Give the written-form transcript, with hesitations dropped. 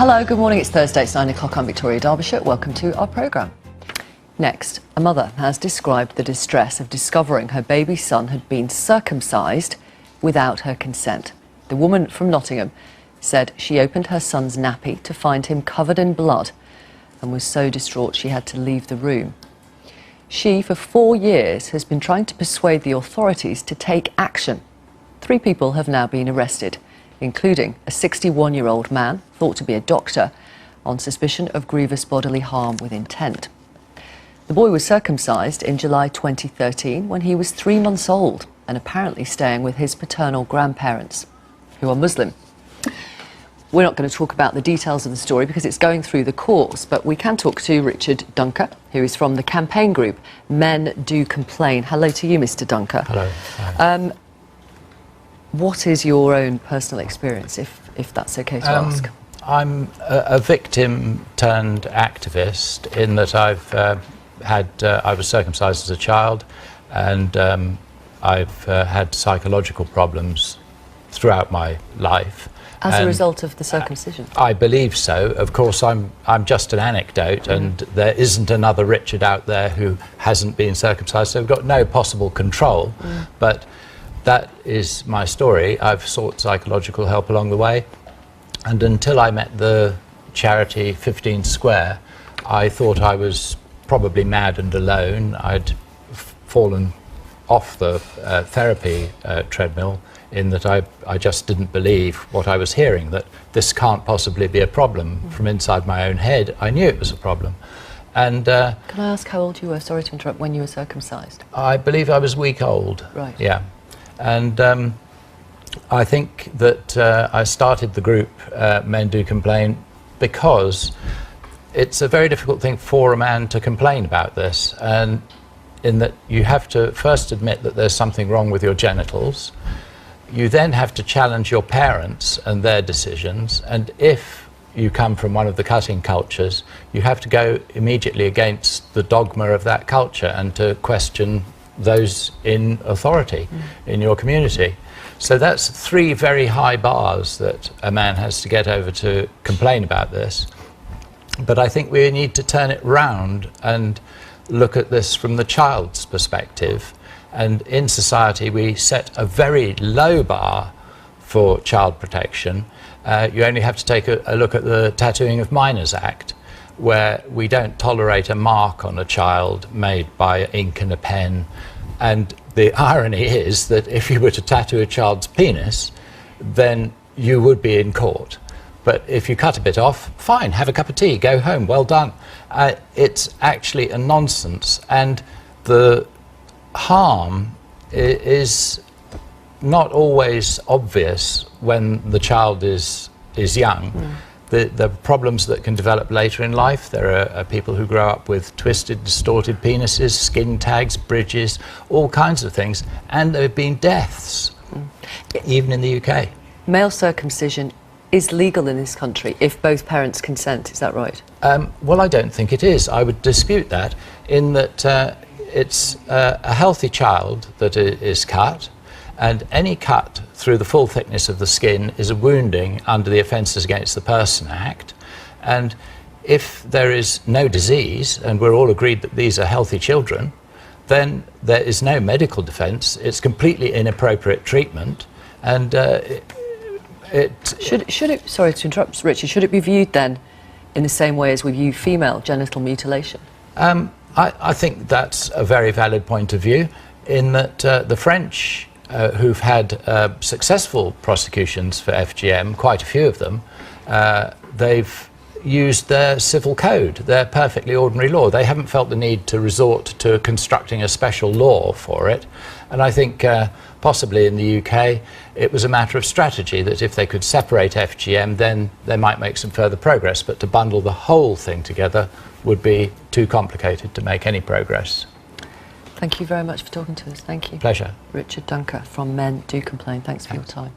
Hello, good morning. It's Thursday, it's 9 o'clock. I'm Victoria, Derbyshire. Welcome to our programme. Next, a mother has described the distress of discovering her baby son had been circumcised without her consent. The woman from Nottingham said she opened her son's nappy to find him covered in blood and was so distraught she had to leave the room. She, for 4 years, has been trying to persuade the authorities to take action. 3 people have now been arrested, including a 61-year-old man thought to be a doctor on suspicion of grievous bodily harm with intent. The boy was circumcised in July 2013 when he was 3 months old and apparently staying with his paternal grandparents, who are Muslim. We're not going to talk about the details of the story because it's going through the courts, but we can talk to Richard Dunker, who is from the campaign group Men Do Complain. Hello to you, Mr. Dunker. Hello. Hi. What is your own personal experience, if that's okay to ask? I'm a victim turned activist in that I was circumcised as a child, and I've had psychological problems throughout my life. As a result of the circumcision? I believe so. Of course, I'm just an anecdote, and there isn't another Richard out there who hasn't been circumcised, so we've got no possible control. But that is my story. I've sought psychological help along the way, and until I met the charity 15 Square, I thought I was probably mad and alone. I'd fallen off the therapy treadmill in that I just didn't believe what I was hearing, that this can't possibly be a problem. From inside my own head, I knew it was a problem. And can I ask how old you were? Sorry to interrupt. When you were circumcised? I believe I was a week old. Right. Yeah. And I think that I started the group Men Do Complain because it's a very difficult thing for a man to complain about this, and in that you have to first admit that there's something wrong with your genitals. You then have to challenge your parents and their decisions, and if you come from one of the cutting cultures, you have to go immediately against the dogma of that culture and to question those in authority in your community. So that's 3 very high bars that a man has to get over to complain about this. But I think we need to turn it round and look at this from the child's perspective. And in society, we set a very low bar for child protection. You only have to take a look at the Tattooing of Minors Act, where we don't tolerate a mark on a child made by ink and a pen. And the irony is that if you were to tattoo a child's penis, then you would be in court. But if you cut a bit off, fine, have a cup of tea, go home, well done. It's actually a nonsense, and the harm is not always obvious when the child is young. The problems that can develop later in life, there are people who grow up with twisted, distorted penises, skin tags, bridges, all kinds of things, and there have been deaths, even in the UK. Male circumcision is legal in this country if both parents consent, is that right? Well, I don't think it is. I would dispute that, in that it's a healthy child that is cut, and any cut through the full thickness of the skin is a wounding under the Offences Against the Person Act. And if there is no disease, and we're all agreed that these are healthy children, then there is no medical defence. It's completely inappropriate treatment, and Should it, sorry to interrupt, Richard, should it be viewed then in the same way as we view female genital mutilation? I think that's a very valid point of view, in that the French, who've had successful prosecutions for FGM, quite a few of them, they've used their civil code, their perfectly ordinary law. They haven't felt the need to resort to constructing a special law for it. And I think possibly in the UK it was a matter of strategy, that if they could separate FGM, then they might make some further progress, but to bundle the whole thing together would be too complicated to make any progress. Thank you very much for talking to us. Thank you. Pleasure. Richard Dunker from Men Do Complain. Thanks for your time.